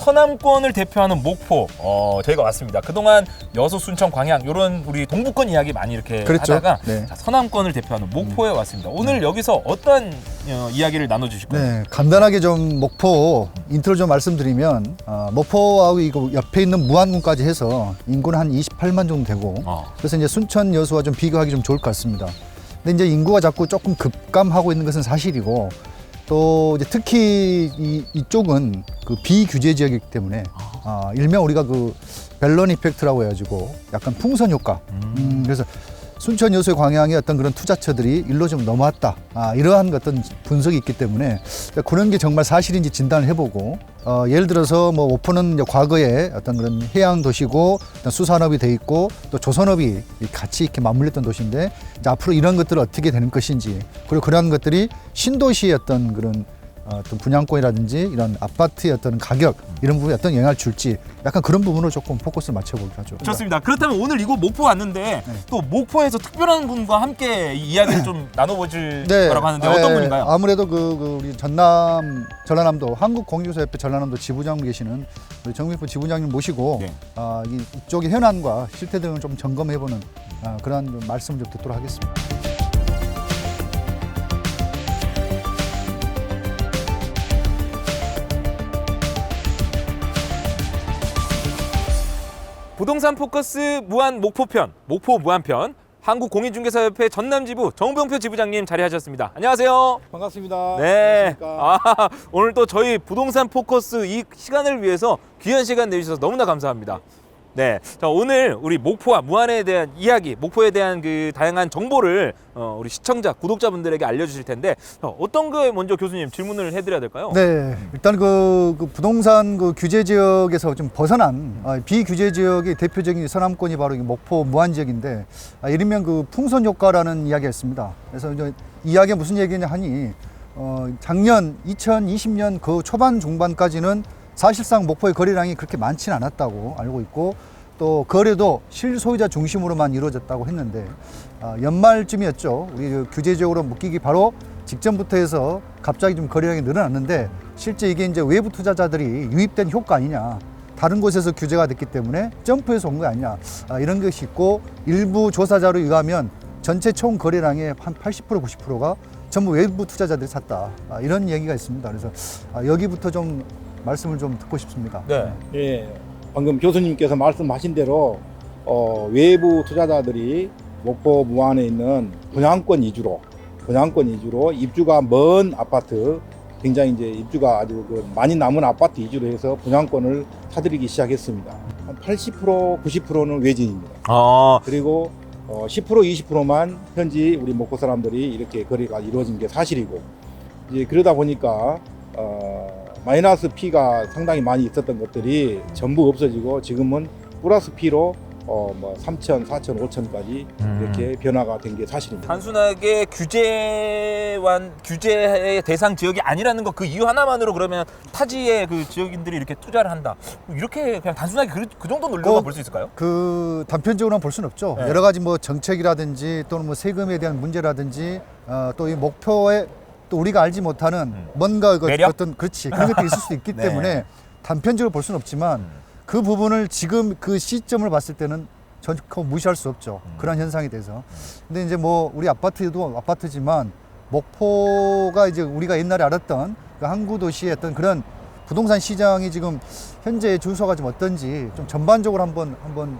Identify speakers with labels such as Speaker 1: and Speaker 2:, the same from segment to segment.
Speaker 1: 서남권을 대표하는 목포, 저희가 왔습니다. 그동안 여수, 순천, 광양 이런 우리 동부권 이야기 많이 이렇게
Speaker 2: 그렇죠.
Speaker 1: 하다가
Speaker 2: 네.
Speaker 1: 자, 서남권을 대표하는 목포에 왔습니다. 오늘 여기서 어떤 이야기를 나눠주실 거예요?
Speaker 2: 네, 간단하게 좀 목포 인트로 좀 말씀드리면 목포하고 이거 옆에 있는 무안군까지 해서 인구는 한 28만 정도 되고 그래서 이제 순천 여수와 좀 비교하기 좀 좋을 것 같습니다. 근데 이제 인구가 자꾸 조금 급감하고 있는 것은 사실이고 또 이제 특히 이쪽은 그 비규제 지역이기 때문에 일명 우리가 그 벨런 이펙트라고 해가지고 약간 풍선 효과. 그래서 순천 여수의 광양의 어떤 그런 투자처들이 일로 좀 넘어왔다. 이러한 어떤 분석이 있기 때문에 그런 게 정말 사실인지 진단을 해보고 예를 들어서 뭐 목포는 이제 과거에 어떤 그런 해양 도시고 수산업이 돼 있고 또 조선업이 같이 이렇게 맞물렸던 도시인데 이제 앞으로 이런 것들을 어떻게 되는 것인지 그리고 그러한 것들이 신도시의 어떤 그런 어떤 분양권이라든지 이런 아파트의 어떤 가격 이런 부분에 어떤 영향을 줄지 약간 그런 부분으로 조금 포커스를 맞춰보기로 하죠.
Speaker 1: 좋습니다. 그렇다면 오늘 이곳 목포 왔는데 또 목포에서 특별한 분과 함께 이 이야기를 좀 나눠보실 거라고 하는데 어떤 분인가요?
Speaker 2: 아무래도 우리 전라남도 한국공유사협회 전라남도 지부장 계시는 우리 정민포 지부장님 모시고 이쪽의 현안과 실태 등을 좀 점검해보는 그런 좀 말씀을 좀 듣도록 하겠습니다.
Speaker 1: 부동산 포커스 무한 목포편, 목포 무한편, 한국공인중개사협회 전남지부 정병표 지부장님 자리하셨습니다. 안녕하세요.
Speaker 3: 반갑습니다.
Speaker 1: 네.
Speaker 3: 안녕하십니까.
Speaker 1: 오늘 또 저희 부동산 포커스 이 시간을 위해서 귀한 시간 내주셔서 너무나 감사합니다. 네, 자, 오늘 우리 목포와 무안에 대한 이야기, 목포에 대한 그 다양한 정보를 우리 시청자, 구독자분들에게 알려주실 텐데 어떤 거에 먼저 교수님 질문을 해드려야 될까요?
Speaker 2: 네, 일단 그 부동산 그 규제 지역에서 좀 벗어난 비규제 지역의 대표적인 서남권이 바로 목포 무안 지역인데 이르면 그 풍선 효과라는 이야기가 있습니다. 그래서 이제 이 이야기가 무슨 얘기냐 하니 작년 2020년 그 초반 중반까지는 사실상 목포의 거래량이 그렇게 많지는 않았다고 알고 있고 또 거래도 실소유자 중심으로만 이루어졌다고 했는데 연말쯤이었죠. 우리 그 규제적으로 묶이기 바로 직전부터 해서 갑자기 좀 거래량이 늘어났는데 실제 이게 이제 외부 투자자들이 유입된 효과 아니냐. 다른 곳에서 규제가 됐기 때문에 점프해서 온 거 아니냐. 이런 것이 있고 일부 조사 자료에 의하면 전체 총 거래량의 한 80% 90%가 전부 외부 투자자들이 샀다. 이런 얘기가 있습니다. 그래서 여기부터 좀 말씀을 좀 듣고 싶습니다.
Speaker 1: 네.
Speaker 3: 예, 방금 교수님께서 말씀하신 대로 외부 투자자들이 목포 무안에 있는 분양권 위주로 입주가 먼 아파트, 굉장히 이제 입주가 아주 많이 남은 아파트 위주로 해서 분양권을 사들이기 시작했습니다. 한 80% 90%는 외지인입니다. 그리고 10% 20%만 현지 우리 목포 사람들이 이렇게 거래가 이루어진 게 사실이고 이제 그러다 보니까 마이너스 P가 상당히 많이 있었던 것들이 전부 없어지고 지금은 플러스 P로 3천, 4천, 5천까지 이렇게 변화가 된 게 사실입니다.
Speaker 1: 단순하게 규제의 대상 지역이 아니라는 거 그 이유 하나만으로 그러면 타지의 그 지역인들이 이렇게 투자를 한다. 이렇게 그냥 단순하게 그 정도 논리로만 볼 수 있을까요?
Speaker 2: 그 단편적으로만 볼 수는 없죠.
Speaker 1: 네.
Speaker 2: 여러 가지 뭐 정책이라든지 또는 뭐 세금에 대한 문제라든지 또 이 목표에 또 우리가 알지 못하는 뭔가
Speaker 1: 매력?
Speaker 2: 어떤 그렇지 그런 것들이 있을 수 있기
Speaker 1: 네.
Speaker 2: 때문에 단편적으로 볼 수는 없지만 그 부분을 지금 그 시점을 봤을 때는 전혀 무시할 수 없죠. 그런 현상에 대해서. 근데 이제 뭐 우리 아파트도 아파트지만 목포가 이제 우리가 옛날에 알았던 그 항구 도시의 어떤 그런 부동산 시장이 지금 현재 주소가 좀 어떤지 좀 전반적으로 한번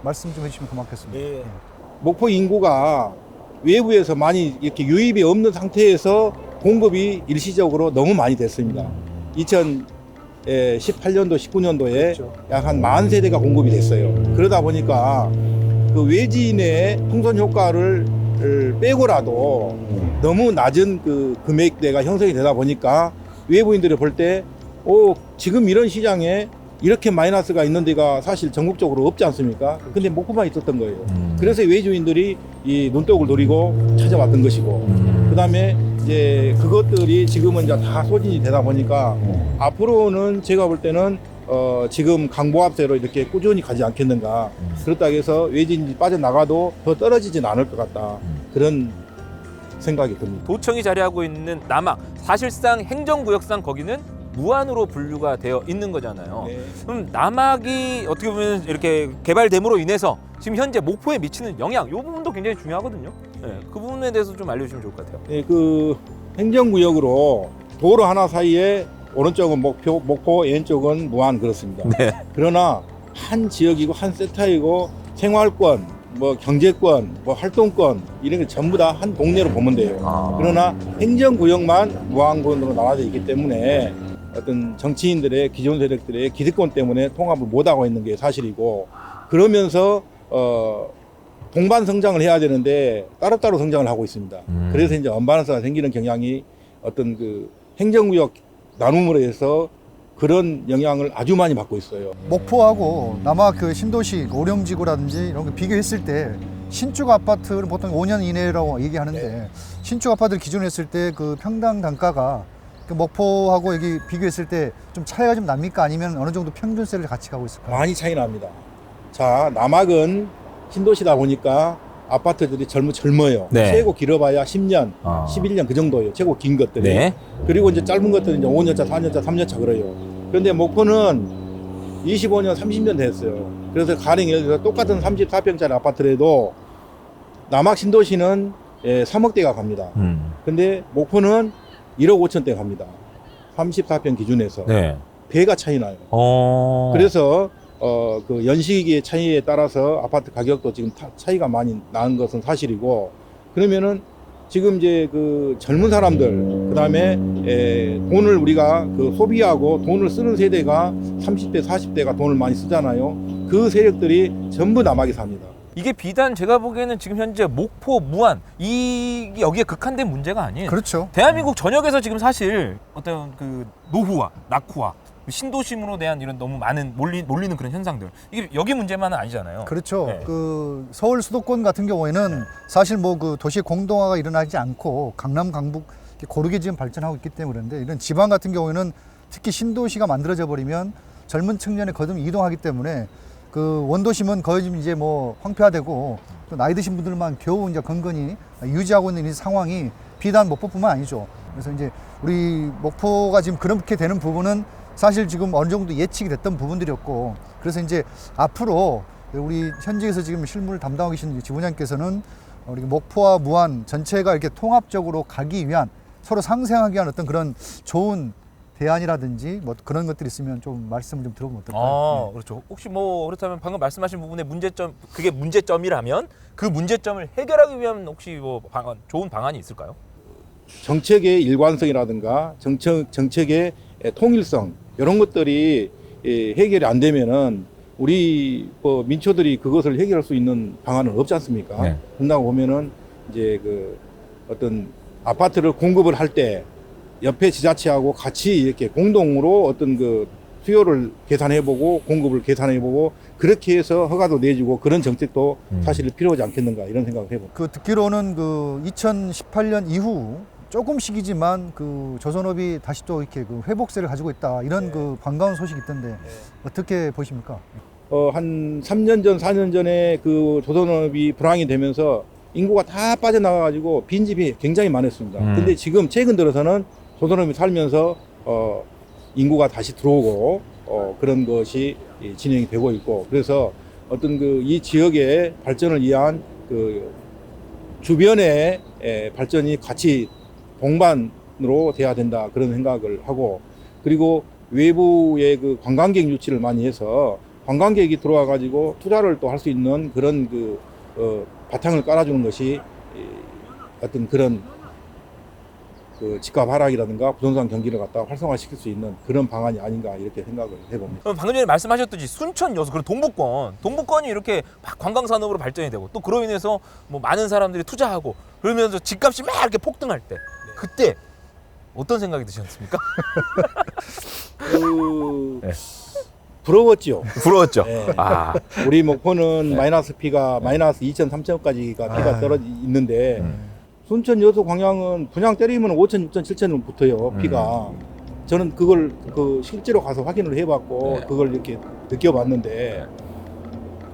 Speaker 2: 말씀 좀 해주시면 고맙겠습니다.
Speaker 3: 예. 목포 인구가 외부에서 많이 이렇게 유입이 없는 상태에서 공급이 일시적으로 너무 많이 됐습니다. 2018년도, 19년도에
Speaker 2: 그렇죠.
Speaker 3: 약 한 40세대가 공급이 됐어요. 그러다 보니까 그 외지인의 풍선 효과를 빼고라도 너무 낮은 그 금액대가 형성이 되다 보니까 외부인들이 볼 때 지금 이런 시장에 이렇게 마이너스가 있는 데가 사실 전국적으로 없지 않습니까? 근데 목포만 있었던 거예요. 그래서 외주인들이 이 눈독을 노리고 찾아왔던 것이고, 그 다음에 이제 그것들이 지금은 이제 다 소진이 되다 보니까 앞으로는 제가 볼 때는 지금 강보합세로 이렇게 꾸준히 가지 않겠는가. 그렇다고 해서 외지인이 빠져나가도 더 떨어지진 않을 것 같다. 그런 생각이 듭니다.
Speaker 1: 도청이 자리하고 있는 남항, 사실상 행정구역상 거기는 무안으로 분류가 되어 있는 거잖아요.
Speaker 3: 네.
Speaker 1: 그럼 남학이 어떻게 보면 이렇게 개발됨으로 인해서 지금 현재 목포에 미치는 영향, 이 부분도 굉장히 중요하거든요. 네, 그 부분에 대해서 좀 알려주시면 좋을 것 같아요.
Speaker 3: 네, 그 행정구역으로 도로 하나 사이에 오른쪽은 목포, 왼쪽은 무안 그렇습니다.
Speaker 1: 네.
Speaker 3: 그러나 한 지역이고 한 세타이고 생활권, 뭐 경제권, 뭐 활동권 이런 게 전부 다 한 동네로 보면 돼요. 그러나 행정구역만 무안군으로 나눠져 있기 때문에 어떤 정치인들의 기존 세력들의 기득권 때문에 통합을 못하고 있는 게 사실이고, 그러면서 동반 성장을 해야 되는데 따로따로 성장을 하고 있습니다. 그래서 이제 언밸런스가 생기는 경향이 어떤 그 행정구역 나눔으로 해서 그런 영향을 아주 많이 받고 있어요.
Speaker 2: 목포하고 남학 그 신도시 오령지구라든지 이런 거 비교했을 때 신축 아파트는 보통 5년 이내라고 얘기하는데 신축 아파트를 기준으로 했을 때 그 평당 단가가 그 목포하고 여기 비교했을 때 좀 차이가 좀 납니까? 아니면 어느 정도 평균세를 같이 가고 있을까요?
Speaker 3: 많이 차이 납니다. 자, 남학은 신도시다 보니까 아파트들이 젊어요.
Speaker 1: 네.
Speaker 3: 최고 길어봐야 10년, 11년 그 정도예요. 최고 긴 것들이.
Speaker 1: 네.
Speaker 3: 그리고 이제 짧은 것들은 이제 5년차, 4년차, 3년차 그래요. 그런데 목포는 25년, 30년 됐어요. 그래서 가령 예를 들어 똑같은 34평짜리 아파트라도 남학 신도시는 3억대가 갑니다. 근데 목포는 1억 5천대 갑니다. 34평 기준에서.
Speaker 1: 네.
Speaker 3: 배가 차이 나요. 그래서 그 연식의 차이에 따라서 아파트 가격도 지금 차이가 많이 나는 것은 사실이고, 그러면은 지금 이제 그 젊은 사람들, 그 다음에 돈을 우리가 그 소비하고 돈을 쓰는 세대가 30대, 40대가 돈을 많이 쓰잖아요. 그 세력들이 전부 남학에 삽니다.
Speaker 1: 이게 비단 제가 보기에는 지금 현재 목포, 무안 이 여기에 극한된 문제가 아닌
Speaker 2: 그렇죠.
Speaker 1: 대한민국 전역에서 지금 사실 어떤 그 노후화, 낙후화, 신도심으로 대한 이런 너무 많은 몰리는 그런 현상들, 이게 여기 문제만은 아니잖아요.
Speaker 2: 그렇죠.
Speaker 1: 네.
Speaker 2: 그 서울 수도권 같은 경우에는 사실 뭐 그 도시 공동화가 일어나지 않고 강남, 강북 이렇게 고르게 지금 발전하고 있기 때문에 그런데 이런 지방 같은 경우에는 특히 신도시가 만들어져 버리면 젊은 청년의 거듭 이동하기 때문에 그 원도심은 거의 지금 이제 뭐 황폐화되고 또 나이 드신 분들만 겨우 이제 건건히 유지하고 있는 이 상황이 비단 목포뿐만 아니죠. 그래서 이제 우리 목포가 지금 그렇게 되는 부분은 사실 지금 어느 정도 예측이 됐던 부분들이었고, 그래서 이제 앞으로 우리 현지에서 지금 실무를 담당하고 계신 지부장님께서는 우리 목포와 무안 전체가 이렇게 통합적으로 가기 위한, 서로 상생하기 위한 어떤 그런 좋은 대안이라든지 뭐 그런 것들이 있으면 좀 말씀을 좀 들어보면 어떨까요?
Speaker 1: 그렇죠. 혹시 뭐 그렇다면 방금 말씀하신 부분의 문제점, 그게 문제점이라면 그 문제점을 해결하기 위한 혹시 뭐 좋은 방안이 있을까요?
Speaker 3: 정책의 일관성이라든가 정책의 통일성 이런 것들이 해결이 안 되면은 우리 뭐 민초들이 그것을 해결할 수 있는 방안은 없지 않습니까?
Speaker 1: 네.
Speaker 3: 그런다고 보면은 이제 그 어떤 아파트를 공급을 할 때 옆에 지자체하고 같이 이렇게 공동으로 어떤 그 수요를 계산해보고 공급을 계산해보고 그렇게 해서 허가도 내주고 그런 정책도 사실 필요하지 않겠는가 이런 생각을 해봅니다.
Speaker 2: 그 듣기로는 그 2018년 이후 조금씩이지만 그 조선업이 다시 또 이렇게 그 회복세를 가지고 있다 이런 그 반가운 소식이 있던데 어떻게 보십니까?
Speaker 3: 한 3년 전, 4년 전에 그 조선업이 불황이 되면서 인구가 다 빠져나가가지고 빈집이 굉장히 많았습니다. 근데 지금 최근 들어서는 조선업이 살면서 인구가 다시 들어오고 그런 것이 진행이 되고 있고, 그래서 어떤 그 이 지역의 발전을 위한 그 주변의 발전이 같이 동반으로 돼야 된다 그런 생각을 하고, 그리고 외부의 그 관광객 유치를 많이 해서 관광객이 들어와 가지고 투자를 또 할 수 있는 그런 그 바탕을 깔아주는 것이 어떤 그런 그 집값 하락이라든가 부동산 경기를 갖다 활성화시킬 수 있는 그런 방안이 아닌가 이렇게 생각을 해봅니다.
Speaker 1: 그럼 방금 전에 말씀하셨듯이 순천 여수, 그리고 동북권이 이렇게 막 관광 산업으로 발전이 되고 또 그로 인해서 뭐 많은 사람들이 투자하고 그러면서 집값이 막 이렇게 폭등할 때 그때 어떤 생각이 드셨습니까?
Speaker 3: 네. 부러웠죠.
Speaker 1: 부러웠죠.
Speaker 3: 네. 우리 목포는
Speaker 1: 네.
Speaker 3: 마이너스 피가 마이너스 2,000, 3,000까지가 피가 떨어져 있는데 순천 여수 광양은 분양 때리면 5,000, 6,000, 7,000은 붙어요 피가. 저는 그걸 그 실제로 가서 확인을 해봤고
Speaker 1: 네.
Speaker 3: 그걸 이렇게 느껴봤는데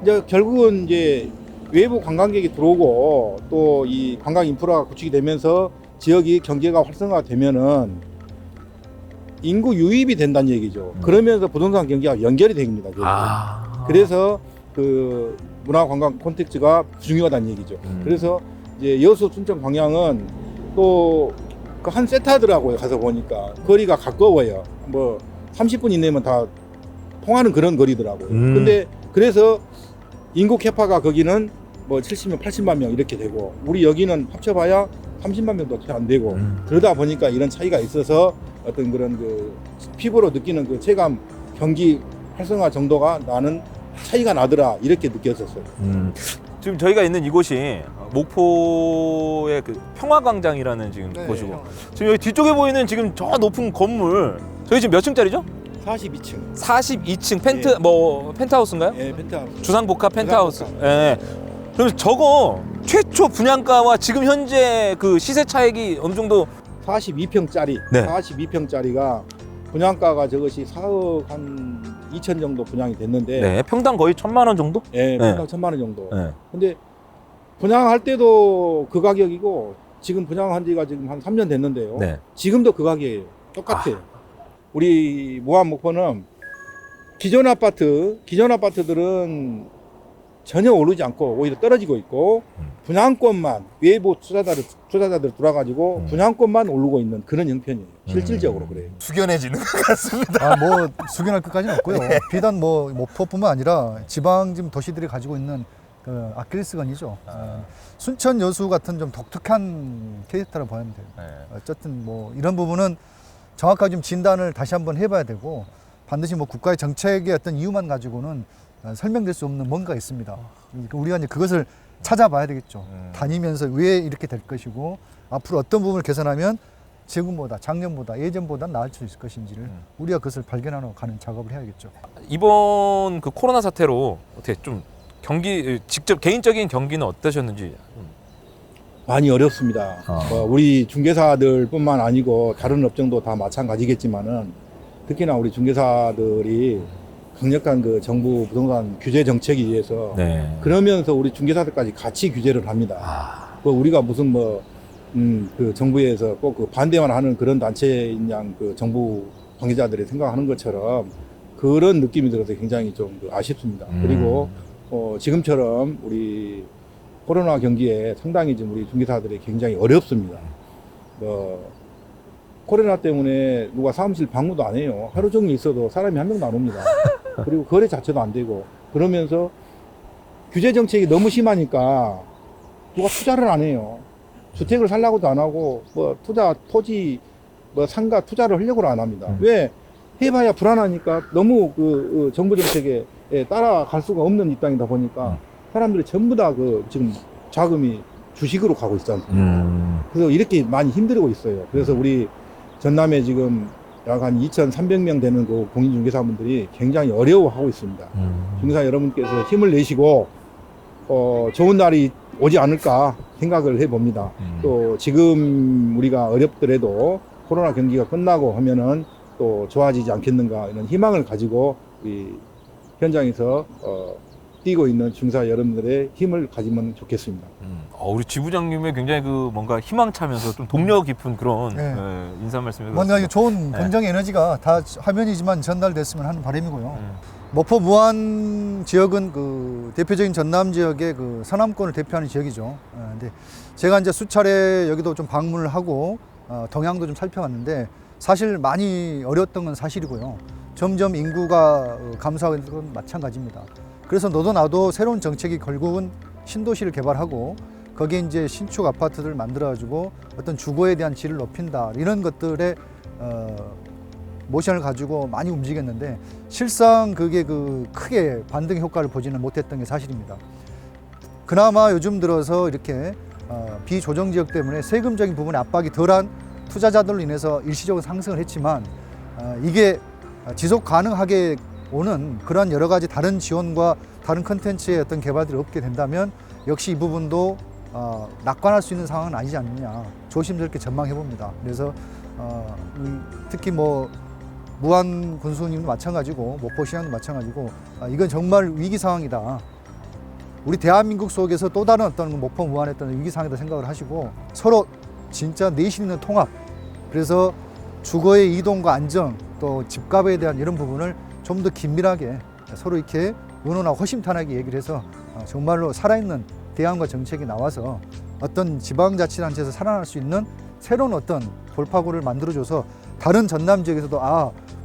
Speaker 3: 이제 결국은 이제 외부 관광객이 들어오고 또 이 관광 인프라가 구축이 되면서 지역이 경제가 활성화되면은 인구 유입이 된다는 얘기죠. 그러면서 부동산 경기가 연결이 됩니다. 그래서 그 문화관광 콘텐츠가 중요하다는 얘기죠. 그래서 이제 여수 순천 광양은 또 그 한 세트 하더라고요. 가서 보니까 거리가 가까워요. 뭐 30분 이내면 다 통하는 그런 거리더라고요. 근데 그래서 인구 캐파가 거기는 뭐 70명, 80만 명 이렇게 되고 우리 여기는 합쳐봐야 30만 명도 채 안 되고 그러다 보니까 이런 차이가 있어서 어떤 그런 그 피부로 느끼는 그 체감 경기 활성화 정도가 나는 차이가 나더라 이렇게 느꼈었어요.
Speaker 1: 지금 저희가 있는 이곳이 목포의 그 평화광장이라는 지금 곳이고 지금 여기 뒤쪽에 보이는 지금 저 높은 건물 저희 지금 몇 층짜리죠?
Speaker 3: 42층.
Speaker 1: 42층 펜트하우스인가요?
Speaker 3: 예, 펜트하우스.
Speaker 1: 주상복합 펜트하우스.
Speaker 3: 주상복합.
Speaker 1: 예. 그럼 저거 최초 분양가와 지금 현재 그 시세 차익이 어느 정도
Speaker 3: 42평짜리.
Speaker 1: 네.
Speaker 3: 42평짜리가 분양가가 저것이 4억 한 2천 정도 분양이 됐는데
Speaker 1: 네, 평당 거의 1,000만 원 정도?
Speaker 3: 예, 평당 1,000만 원 정도.
Speaker 1: 네.
Speaker 3: 근데 분양할 때도 그 가격이고 지금 분양한 지가 지금 한 3년 됐는데요.
Speaker 1: 네.
Speaker 3: 지금도 그 가격이에요. 똑같아요. 우리 무안 목포는 기존 아파트들은 전혀 오르지 않고 오히려 떨어지고 있고 분양권만 외부 투자자들 들어와가지고 분양권만 오르고 있는 그런 형편이에요. 실질적으로 그래요.
Speaker 1: 숙연해지는 것 같습니다.
Speaker 2: 뭐 숙연할 것까지는 없고요. 비단 뭐 목포뿐만 아니라 지방 지금 도시들이 가지고 있는 그 아킬레스건이죠. 순천 여수 같은 좀 독특한 캐릭터라고 보면 돼요. 어쨌든 뭐 이런 부분은 정확하게 좀 진단을 다시 한번 해봐야 되고 반드시 뭐 국가의 정책의 어떤 이유만 가지고는 설명될 수 없는 뭔가 있습니다. 우리가 이제 그것을 찾아봐야 되겠죠. 다니면서 왜 이렇게 될 것이고 앞으로 어떤 부분을 개선하면 지금보다 작년보다 예전보다 나을 수 있을 것인지를 우리가 그것을 발견하러 가는 작업을 해야겠죠.
Speaker 1: 이번 그 코로나 사태로 어떻게 좀 경기 직접 개인적인 경기는 어떠셨는지?
Speaker 3: 많이 어렵습니다. 우리 중개사들뿐만 아니고 다른 업종도 다 마찬가지겠지만은 특히나 우리 중개사들이 강력한 그 정부 부동산 규제 정책에 의해서 그러면서 우리 중개사들까지 같이 규제를 합니다. 우리가 무슨 그 정부에서 꼭 그 반대만 하는 그런 단체인 양 그 정부 관계자들이 생각하는 것처럼 그런 느낌이 들어서 굉장히 좀 아쉽습니다. 그리고 지금처럼 우리 코로나 경기에 상당히 지금 우리 중개사들이 굉장히 어렵습니다. 코로나 때문에 누가 사무실 방문도 안 해요. 하루 종일 있어도 사람이 한 명도 안 옵니다. 그리고 거래 자체도 안 되고 그러면서 규제 정책이 너무 심하니까 누가 투자를 안 해요. 주택을 살라고도 안 하고 토지 상가 투자를 하려고 안 합니다. 왜? 해봐야 불안하니까 너무 그 정부 정책에 따라갈 수가 없는 입장이다 보니까 사람들이 전부 다 그 지금 자금이 주식으로 가고 있지 않습니까? 그래서 이렇게 많이 힘들고 있어요. 그래서 우리 전남에 지금 약 한 2,300명 되는 그 공인중개사분들이 굉장히 어려워하고 있습니다. 중개사 여러분께서 힘을 내시고 좋은 날이 오지 않을까 생각을 해봅니다. 또 지금 우리가 어렵더라도 코로나 경기가 끝나고 하면은 또 좋아지지 않겠는가 이런 희망을 가지고 우리 현장에서 뛰고 있는 중개사 여러분들의 힘을 가지면 좋겠습니다.
Speaker 1: 우리 지부장님의 굉장히 그 뭔가 희망차면서 좀 동력 깊은 그런 인사 말씀을
Speaker 2: 뭔가 좋은 긍정의 에너지가 다 화면이지만 전달됐으면 하는 바람이고요. 목포 무안 지역은 그 대표적인 전남 지역의 그 서남권을 대표하는 지역이죠. 근데 제가 이제 수차례 여기도 좀 방문을 하고 동향도 좀 살펴봤는데 사실 많이 어려웠던 건 사실이고요. 점점 인구가 감소하고 있는 건 마찬가지입니다. 그래서 너도 나도 새로운 정책이 결국은 신도시를 개발하고 거기에 이제 신축 아파트를 만들어가지고 어떤 주거에 대한 질을 높인다 이런 것들의 모션을 가지고 많이 움직였는데 실상 그게 그 크게 반등 효과를 보지는 못했던 게 사실입니다. 그나마 요즘 들어서 이렇게 비조정 지역 때문에 세금적인 부분에 압박이 덜한 투자자들로 인해서 일시적으로 상승을 했지만 이게 지속 가능하게 오는 그런 여러 가지 다른 지원과 다른 컨텐츠의 어떤 개발들이 없게 된다면 역시 이 부분도 낙관할 수 있는 상황은 아니지 않느냐 조심스럽게 전망해 봅니다. 그래서 특히 뭐 무안 군수님도 마찬가지고 목포시장도 마찬가지고 이건 정말 위기 상황이다. 우리 대한민국 속에서 또 다른 어떤 목포 무안의 어떤 위기 상황이다 생각을 하시고 서로 진짜 내실 있는 통합. 그래서 주거의 이동과 안정, 또 집값에 대한 이런 부분을 좀 더 긴밀하게 서로 이렇게 의논하고 허심탄회하게 얘기를 해서 정말로 살아있는 대안과 정책이 나와서 어떤 지방자치단체에서 살아날 수 있는 새로운 어떤 돌파구를 만들어줘서 다른 전남 지역에서도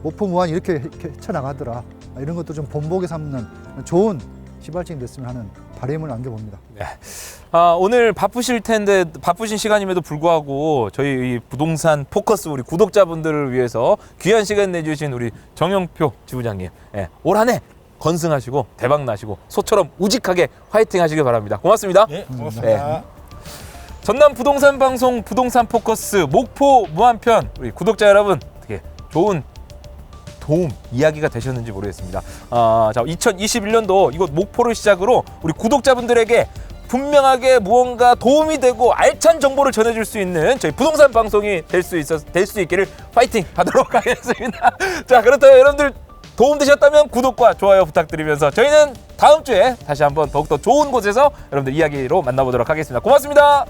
Speaker 2: 목포 무안이 이렇게 헤쳐나가더라, 이런 것도 좀 본보기 삼는 좋은 시발점이 됐으면 하는 바람을 안겨봅니다.
Speaker 1: 네. 오늘 바쁘실 텐데 바쁘신 시간임에도 불구하고 저희 이 부동산 포커스 우리 구독자분들을 위해서 귀한 시간 내주신 우리 정영표 지부장님, 올 한 해 건승하시고 대박 나시고 소처럼 우직하게 화이팅 하시길 바랍니다. 고맙습니다.
Speaker 3: 네, 고맙습니다.
Speaker 1: 전남 부동산 방송 부동산 포커스 목포 무한편, 우리 구독자 여러분 되게 좋은 도움 이야기가 되셨는지 모르겠습니다. 자, 2021년도 이곳 목포를 시작으로 우리 구독자분들에게 분명하게 무언가 도움이 되고 알찬 정보를 전해줄 수 있는 저희 부동산 방송이 될 수 있기를 파이팅 하도록 하겠습니다. 자, 그렇다면 여러분들 도움 되셨다면 구독과 좋아요 부탁드리면서 저희는 다음 주에 다시 한번 더욱더 좋은 곳에서 여러분들 이야기로 만나보도록 하겠습니다. 고맙습니다.